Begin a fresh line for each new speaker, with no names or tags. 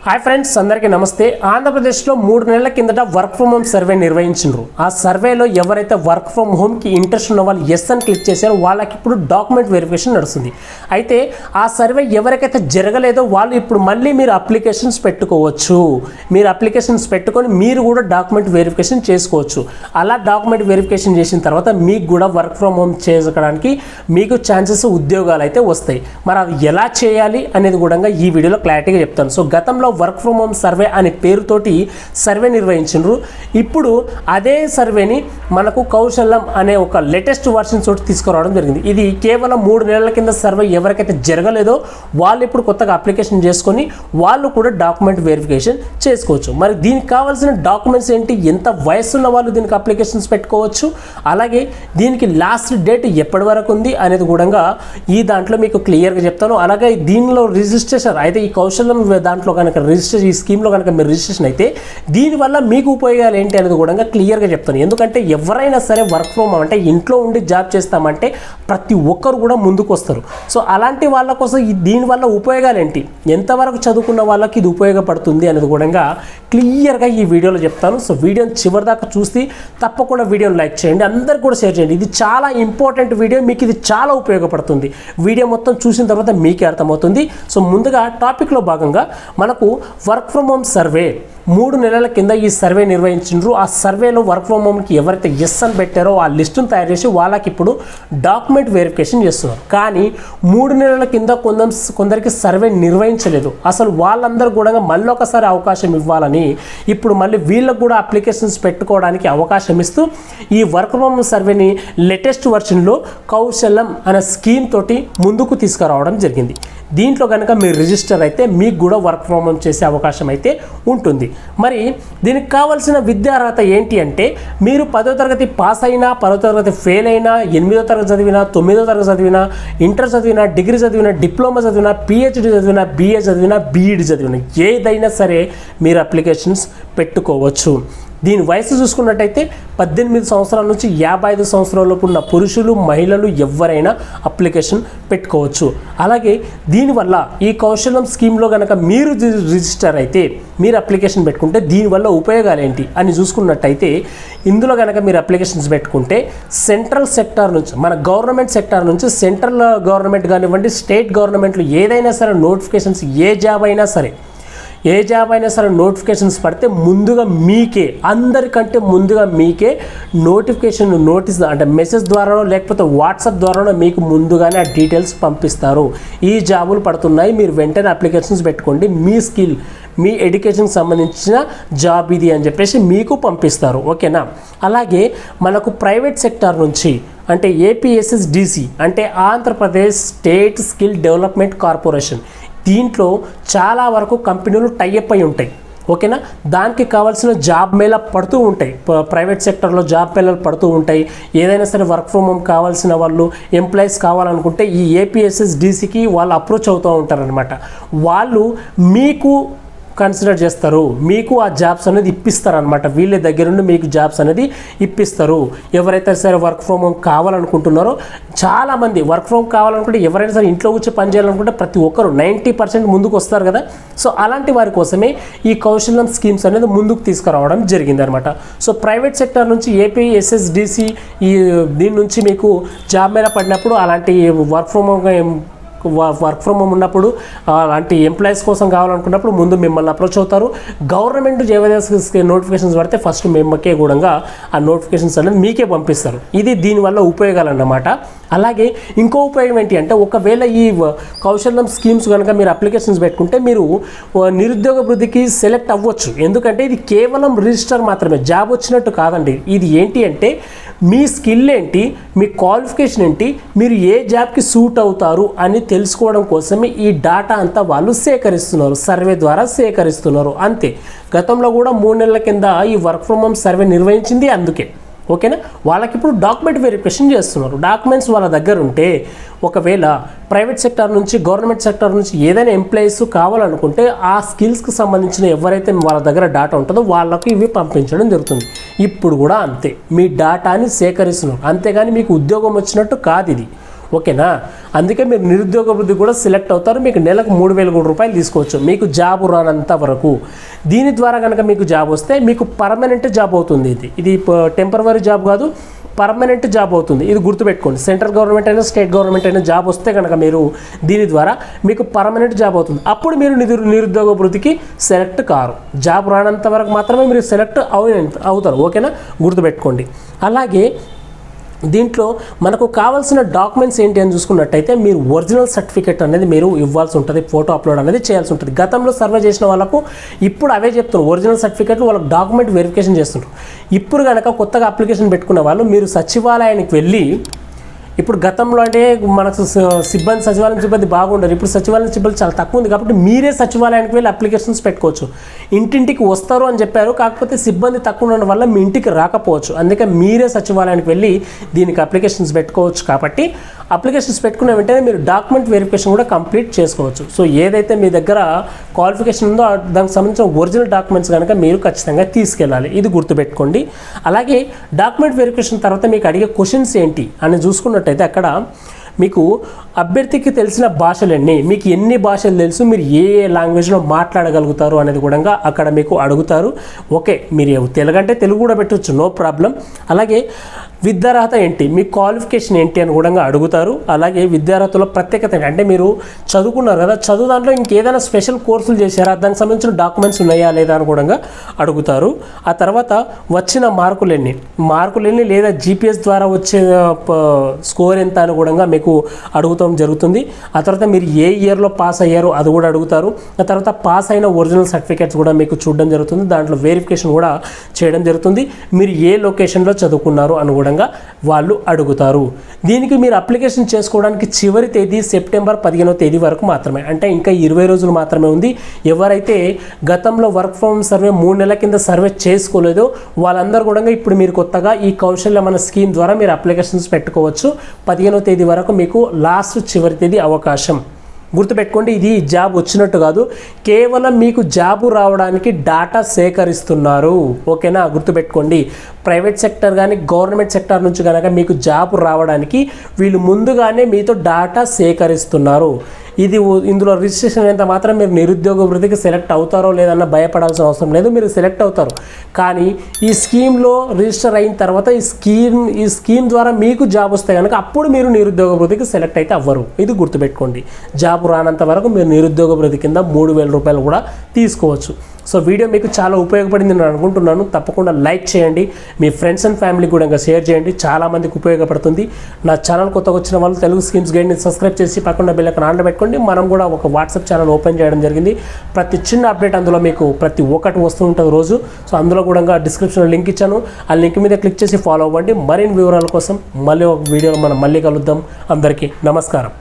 Hi friends, అందరికీ నమస్తే. ఆంధ్రప్రదేశ్లో 3 నెలల కిందట వర్క్ ఫ్రమ్ హోమ్ సర్వే నిర్వహించారు. ఆ సర్వేలో ఎవరైతే వర్క్ ఫ్రమ్ హోమ్కి ఇంట్రెస్ట్ ఉన్న వాళ్ళు ఎస్ అని క్లిక్ చేశారో వాళ్ళకి ఇప్పుడు డాక్యుమెంట్ వెరిఫికేషన్ నడుస్తుంది. అయితే ఆ సర్వే ఎవరికైతే జరగలేదో వాళ్ళు ఇప్పుడు మళ్ళీ మీరు అప్లికేషన్స్ పెట్టుకోవచ్చు. మీరు అప్లికేషన్స్ పెట్టుకొని మీరు కూడా డాక్యుమెంట్ వెరిఫికేషన్ చేసుకోవచ్చు. అలా డాక్యుమెంట్ వెరిఫికేషన్ చేసిన తర్వాత మీకు కూడా వర్క్ ఫ్రమ్ హోమ్ చేసుకోవడానికి మీకు ఛాన్సెస్ ఉద్యోగాలు అయితే వస్తాయి. మరి అది ఎలా చేయాలి అనేది కూడా ఈ వీడియోలో క్లారిటీగా చెప్తాను. సో గతంలో వర్క్ ఫ్రమ్ హోమ్ సర్వే అనే పేరుతోటి సర్వే నిర్వహించారు. ఇప్పుడు అదే సర్వేని మనకు కౌశల్యం అనే ఒక లేటెస్ట్ వర్షన్ తోటి తీసుకురావడం జరిగింది. ఇది కేవలం 3 నెలల కింద సర్వే ఎవరికైతే జరగలేదో వాళ్ళు ఇప్పుడు కొత్తగా అప్లికేషన్ చేసుకొని వాళ్ళు కూడా డాక్యుమెంట్ వెరిఫికేషన్ చేసుకోవచ్చు. మరి దీనికి కావాల్సిన డాక్యుమెంట్స్ ఏంటి, ఎంత వయసు ఉన్న వాళ్ళు దీనికి అప్లికేషన్స్ పెట్టుకోవచ్చు, అలాగే దీనికి లాస్ట్ డేట్ ఎప్పటి వరకు ఉంది అనేది కూడా ఈ దాంట్లో మీకు క్లియర్గా చెప్తాను. అలాగే దీనిలో రిజిస్ట్రేషన్ అయితే ఈ కౌశల్యం దాంట్లో కనుక రిజిస్ట్రేషన్ ఈ స్కీమ్లో కనుక మీరు రిజిస్ట్రేషన్ అయితే దీనివల్ల మీకు ఉపయోగాలు ఏంటి అనేది కూడా క్లియర్గా చెప్తాను. ఎందుకంటే ఎవరైనా సరే వర్క్ ఫ్రమ్ అంటే ఇంట్లో ఉండి జాబ్ చేస్తామంటే ప్రతి ఒక్కరు కూడా ముందుకు వస్తారు. సో అలాంటి వాళ్ళ కోసం దీనివల్ల ఉపయోగాలు ఏంటి, ఎంతవరకు చదువుకున్న వాళ్ళకి ఇది ఉపయోగపడుతుంది అనేది కూడా క్లియర్గా ఈ వీడియోలో చెప్తాను. సో వీడియోని చివరి దాకా చూసి తప్పకుండా వీడియోని లైక్ చేయండి, అందరికి కూడా షేర్ చేయండి. ఇది చాలా ఇంపార్టెంట్ వీడియో, మీకు ఇది చాలా ఉపయోగపడుతుంది. వీడియో మొత్తం చూసిన తర్వాత మీకే అర్థమవుతుంది. సో ముందుగా టాపిక్లో భాగంగా మనకు వర్క్ ఫ్రమ్ హోమ్ సర్వే 3 నెలల కింద ఈ సర్వే నిర్వహించారు. ఆ సర్వేలో వర్క్ ఫ్రమ్ హోమ్కి ఎవరైతే ఎస్ అని పెట్టారో ఆ లిస్టును తయారు చేసి వాళ్ళకి ఇప్పుడు డాక్యుమెంట్ వెరిఫికేషన్ చేస్తున్నారు. కానీ 3 నెలల కింద కొందరికి సర్వే నిర్వహించలేదు. అసలు వాళ్ళందరూ కూడా మళ్ళీ ఒకసారి అవకాశం ఇవ్వాలని ఇప్పుడు మళ్ళీ వీళ్ళకు కూడా అప్లికేషన్స్ పెట్టుకోవడానికి అవకాశం ఇస్తూ ఈ వర్క్ ఫ్రమ్ హోమ్ సర్వేని లేటెస్ట్ వర్షన్లో కౌశల్యం అనే స్కీమ్ తోటి ముందుకు తీసుకురావడం జరిగింది. దీంట్లో కనుక మీరు రిజిస్టర్ అయితే మీకు కూడా వర్క్ ఫ్రమ్ హోమ్ చేసే అవకాశం అయితే ఉంటుంది. మరి దీనికి కావాల్సిన విద్యా అర్హత ఏంటి అంటే మీరు 10వ తరగతి పాస్ అయినా, 10వ తరగతి ఫెయిల్ అయినా, 8వ తరగతి చదివినా, 9వ తరగతి చదివినా, ఇంటర్ చదివినా, డిగ్రీ చదివినా, డిప్లొమా చదివినా, పిహెచ్డి చదివినా, బిఏ చదివినా, బీఈడి చదివినా ఏదైనా సరే మీరు అప్లికేషన్స్ పెట్టుకోవచ్చు. దీని వయసు చూసుకున్నట్టయితే 18 సంవత్సరాల నుంచి 55 సంవత్సరాలలోపు ఉన్న పురుషులు, మహిళలు ఎవరైనా అప్లికేషన్ పెట్టుకోవచ్చు. అలాగే దీనివల్ల ఈ కౌశల్యం స్కీమ్లో కనుక మీరు రిజిస్టర్ అయితే, మీరు అప్లికేషన్ పెట్టుకుంటే దీనివల్ల ఉపయోగాలు ఏంటి అని చూసుకున్నట్టయితే ఇందులో కనుక మీరు అప్లికేషన్స్ పెట్టుకుంటే సెంట్రల్ సెక్టార్ నుంచి, మన గవర్నమెంట్ సెక్టార్ నుంచి, సెంట్రల్ గవర్నమెంట్ కానివ్వండి, స్టేట్ గవర్నమెంట్లు ఏదైనా సరే నోటిఫికేషన్స్ ఏ జాబ్ అయినా సరే నోటిఫికేషన్స్ పడితే ముందుగా మీకే, అందరికంటే ముందుగా మీకే నోటీస్ అంటే మెసేజ్ ద్వారానో లేకపోతే వాట్సాప్ ద్వారానో మీకు ముందుగానే ఆ డీటెయిల్స్ పంపిస్తారు. ఈ జాబులు పడుతున్నాయి, మీరు వెంటనే అప్లికేషన్స్ పెట్టుకోండి, మీ స్కిల్, మీ ఎడ్యుకేషన్కి సంబంధించిన జాబ్ ఇది అని చెప్పేసి మీకు పంపిస్తారు. ఓకేనా? అలాగే మనకు ప్రైవేట్ సెక్టార్ నుంచి అంటే ఏపీఎస్ఎస్డిసి అంటే Andhra Pradesh state skill development corporation, దీంట్లో చాలా వరకు కంపెనీలు టైఅప్ అయి ఉంటాయి. ఓకేనా? దానికి కావాల్సిన జాబ్ మేళ పడుతూ ఉంటాయి, ప్రైవేట్ సెక్టర్లో జాబ్ మేళలు పడుతూ ఉంటాయి. ఏదైనా సరే వర్క్ ఫ్రమ్ హోమ్ కావాల్సిన వాళ్ళు, ఎంప్లాయీస్ కావాలనుకుంటే ఈ ఏపీఎస్ఎస్డిసికి వాళ్ళు అప్రోచ్ అవుతూ ఉంటారనమాట. వాళ్ళు మీకు కన్సిడర్ చేస్తారు, మీకు ఆ జాబ్స్ అనేది ఇప్పిస్తారనమాట. వీళ్ళ దగ్గర నుండి మీకు జాబ్స్ అనేది ఇప్పిస్తారు. ఎవరైతే సరే వర్క్ ఫ్రమ్ హోమ్ కావాలనుకుంటున్నారో, చాలామంది వర్క్ ఫ్రమ్ హోమ్ కావాలనుకుంటే ఎవరైనా సరే ఇంట్లో కూర్చొని పని చేయాలనుకుంటే ప్రతి ఒక్కరు 90% ముందుకు వస్తారు కదా. సో అలాంటి వారి కోసమే ఈ కౌశల్యం స్కీమ్స్ అనేది ముందుకు తీసుకురావడం జరిగింది అనమాట. సో ప్రైవేట్ సెక్టర్ నుంచి ఏపీఎస్ఎస్డిసి దీని నుంచి మీకు జాబ్ మీద పడినప్పుడు అలాంటి వర్క్ ఫ్రమ్ హోమ్ ఉన్నప్పుడు అలాంటి ఎంప్లాయీస్ కోసం కావాలనుకున్నప్పుడు ముందు మిమ్మల్ని అప్రోచ్ అవుతారు. గవర్నమెంట్ ఏవైనా నోటిఫికేషన్స్ పడితే ఫస్ట్ మిమ్మకే కూడా ఆ నోటిఫికేషన్స్ అనేది మీకే పంపిస్తారు. ఇది దీనివల్ల ఉపయోగాలు అన్నమాట. అలాగే ఇంకో ఉపయోగం ఏంటి అంటే ఒకవేళ ఈ కౌశల్యం స్కీమ్స్ కనుక మీరు అప్లికేషన్స్ పెట్టుకుంటే మీరు నిరుద్యోగ వృద్ధికి సెలెక్ట్ అవ్వచ్చు. ఎందుకంటే ఇది కేవలం రిజిస్టర్ మాత్రమే, జాబ్ వచ్చినట్టు కాదండి. ఇది ఏంటి అంటే మీ స్కిల్ ఏంటి, మీ క్వాలిఫికేషన్ ఏంటి, మీరు ఏ జాబ్కి సూట్ అవుతారు అని తెలుసుకోవడం కోసమే ఈ డాటా అంతా వాళ్ళు సేకరిస్తున్నారు, సర్వే ద్వారా సేకరిస్తున్నారు. అంతే. గతంలో కూడా 3 నెలల కింద ఈ వర్క్ ఫ్రమ్ హోమ్ సర్వే నిర్వహించింది అందుకే. ఓకేనా? వాళ్ళకి ఇప్పుడు డాక్యుమెంట్ వెరిఫికేషన్ చేస్తున్నారు. డాక్యుమెంట్స్ వాళ్ళ దగ్గర ఉంటే ఒకవేళ ప్రైవేట్ సెక్టార్ నుంచి, గవర్నమెంట్ సెక్టార్ నుంచి ఏదైనా ఎంప్లాయీస్ కావాలనుకుంటే ఆ స్కిల్స్కి సంబంధించిన ఎవరైతే వాళ్ళ దగ్గర డాటా ఉంటుందో వాళ్ళకి ఇవి పంపించడం జరుగుతుంది. ఇప్పుడు కూడా అంతే, మీ డాటాని సేకరిస్తున్నారు. అంతేగాని మీకు ఉద్యోగం వచ్చినట్టు కాదు ఇది. ఓకేనా. అందుకే మీరు నిరుద్యోగ వృద్ధి కూడా సెలెక్ట్ అవుతారు. మీకు నెలకు 3,000 రూపాయలు తీసుకోవచ్చు మీకు జాబ్ రానంత వరకు. దీని ద్వారా కనుక మీకు జాబ్ వస్తే మీకు పర్మనెంట్ జాబ్ అవుతుంది. ఇది టెంపరవరీ జాబ్ కాదు, పర్మనెంట్ జాబ్ అవుతుంది. ఇది గుర్తుపెట్టుకోండి. సెంట్రల్ గవర్నమెంట్ అయినా స్టేట్ గవర్నమెంట్ అయినా జాబ్ వస్తే కనుక మీరు దీని ద్వారా మీకు పర్మనెంట్ జాబ్ అవుతుంది. అప్పుడు మీరు నిరుద్యోగ వృత్తికి సెలెక్ట్ కారు. జాబ్ రానంత వరకు మాత్రమే మీరు సెలెక్ట్ అవుతారు. ఓకేనా, గుర్తుపెట్టుకోండి. అలాగే దీంట్లో మనకు కావాల్సిన డాక్యుమెంట్స్ ఏంటి అని చూసుకున్నట్టయితే మీరు ఒరిజినల్ సర్టిఫికేట్ అనేది మీరు ఇవ్వాల్సి ఉంటుంది. ఫోటో అప్లోడ్ అనేది చేయాల్సి ఉంటుంది. గతంలో సర్వే చేసిన వాళ్ళకు ఇప్పుడు అవే చెప్తున్నారు. ఒరిజినల్ సర్టిఫికేట్లు వాళ్ళకి డాక్యుమెంట్ వెరిఫికేషన్ చేస్తుంటారు. ఇప్పుడు కనుక కొత్తగా అప్లికేషన్ పెట్టుకున్న వాళ్ళు మీరు సచివాలయానికి వెళ్ళి, ఇప్పుడు గతంలో అంటే మనకు సచివాలయం సిబ్బంది బాగుండరు. ఇప్పుడు సచివాలయం సిబ్బంది చాలా తక్కువ ఉంది కాబట్టి మీరే సచివాలయానికి వెళ్ళి అప్లికేషన్స్ పెట్టుకోవచ్చు. ఇంటింటికి వస్తారు అని చెప్పారు, కాకపోతే సిబ్బంది తక్కువ ఉండడం వల్ల మీ ఇంటికి రాకపోవచ్చు. అందుకే మీరే సచివాలయానికి వెళ్ళి దీనికి అప్లికేషన్స్ పెట్టుకోవచ్చు. కాబట్టి అప్లికేషన్స్ పెట్టుకున్న వెంటనే మీరు డాక్యుమెంట్ వెరిఫికేషన్ కూడా కంప్లీట్ చేసుకోవచ్చు. సో ఏదైతే మీ దగ్గర క్వాలిఫికేషన్ ఉందో దానికి సంబంధించిన ఒరిజినల్ డాక్యుమెంట్స్ కనుక మీరు ఖచ్చితంగా తీసుకెళ్ళాలి. ఇది గుర్తుపెట్టుకోండి. అలాగే డాక్యుమెంట్ వెరిఫికేషన్ తర్వాత మీకు అడిగే క్వశ్చన్స్ ఏంటి అని చూసుకున్నట్టయితే అక్కడ మీకు అభ్యర్థికి తెలిసిన భాషలన్నీ, మీకు ఎన్ని భాషలు తెలుసు, మీరు ఏ లాంగ్వేజ్లో మాట్లాడగలుగుతారు అనేది కూడా అక్కడ మీకు అడుగుతారు. ఓకే, మీరు తెలుగు అంటే తెలుగు కూడా పెట్టవచ్చు, నో ప్రాబ్లం. అలాగే విద్యార్హత ఏంటి, మీ క్వాలిఫికేషన్ ఏంటి అని కూడా అడుగుతారు. అలాగే విద్యార్హతలో ప్రత్యేకత ఏంటి, అంటే మీరు చదువుకున్నారు కదా, చదువు దాంట్లో ఇంకేదైనా స్పెషల్ కోర్సులు చేశారా, దానికి సంబంధించిన డాక్యుమెంట్స్ ఉన్నాయా లేదా అని కూడా అడుగుతారు. ఆ తర్వాత వచ్చిన మార్కులెన్ని లేదా జీపీఎస్ ద్వారా వచ్చే స్కోర్ ఎంత అని కూడా మీకు అడుగుతాం జరుగుతుంది. ఆ తర్వాత మీరు ఏ ఇయర్లో పాస్ అయ్యారో అది కూడా అడుగుతారు. ఆ తర్వాత పాస్ అయిన ఒరిజినల్ సర్టిఫికేట్స్ కూడా మీకు చూడడం జరుగుతుంది. దాంట్లో వెరిఫికేషన్ కూడా చేయడం జరుగుతుంది. మీరు ఏ లొకేషన్లో చదువుకున్నారు అని కూడా వాళ్ళు అడుగుతారు. దీనికి మీరు అప్లికేషన్ చేసుకోవడానికి చివరి తేదీ సెప్టెంబర్ 15వ తేదీ వరకు మాత్రమే, అంటే ఇంకా 20 రోజులు మాత్రమే ఉంది. ఎవరైతే గతంలో వర్క్ ఫ్రమ్ సర్వే 3 నెలల కింద సర్వే చేసుకోలేదో వాళ్ళందరూ కూడా ఇప్పుడు మీరు కొత్తగా ఈ కౌశల్య మన స్కీమ్ ద్వారా మీరు అప్లికేషన్స్ పెట్టుకోవచ్చు. 15వ తేదీ వరకు మీకు లాస్ట్ చివరి తేదీ అవకాశం. గుర్తుపెట్టుకోండి, ఇది జాబ్ వచ్చినట్టు కాదు, కేవలం మీకు జాబు రావడానికి డాటా సేకరిస్తున్నారు. ఓకేనా, గుర్తుపెట్టుకోండి. ప్రైవేట్ సెక్టర్ కానీ గవర్నమెంట్ సెక్టర్ నుంచి కనుక మీకు జాబ్ రావడానికి వీళ్ళు ముందుగానే మీతో డాటా సేకరిస్తున్నారు. ఇందులో రిజిస్ట్రేషన్ అయినంత మాత్రం మీరు నిరుద్యోగ వృత్తికి సెలెక్ట్ అవుతారో లేదన్న భయపడాల్సిన అవసరం లేదు, మీరు సెలెక్ట్ అవుతారు. కానీ ఈ స్కీమ్లో రిజిస్టర్ అయిన తర్వాత ఈ స్కీమ్ ద్వారా మీకు జాబ్ వస్తే కనుక అప్పుడు మీరు నిరుద్యోగ వృత్తికి సెలెక్ట్ అయితే అవ్వరు. ఇది గుర్తుపెట్టుకోండి. జాబ్ రానంత వరకు మీరు నిరుద్యోగ వృత్తి కింద 3,000 రూపాయలు కూడా తీసుకోవచ్చు. సో వీడియో మీకు చాలా ఉపయోగపడింది నేను అనుకుంటున్నాను. తప్పకుండా లైక్ చేయండి, మీ ఫ్రెండ్స్ అండ్ ఫ్యామిలీ కూడా షేర్ చేయండి, చాలామందికి ఉపయోగపడుతుంది. నా ఛానల్ కొత్తగా వచ్చిన వాళ్ళు తెలుగు స్కీమ్స్ గైడ్ని సబ్స్క్రైబ్ చేసి పక్కన బెల్ ఐకాన్ ఆన్లో పెట్టుకోండి. మనం కూడా ఒక వాట్సాప్ ఛానల్ ఓపెన్ చేయడం జరిగింది. ప్రతి చిన్న అప్డేట్ అందులో మీకు ప్రతి ఒక్కటి వస్తూ ఉంటుంది రోజు. సో అందులో కూడా డిస్క్రిప్షన్లో లింక్ ఇచ్చాను, ఆ లింక్ మీద క్లిక్ చేసి ఫాలో అవ్వండి. మరిన్ని వివరాల కోసం మళ్ళీ ఒక వీడియోలో మనం మళ్ళీ కలుద్దాం. అందరికీ నమస్కారం.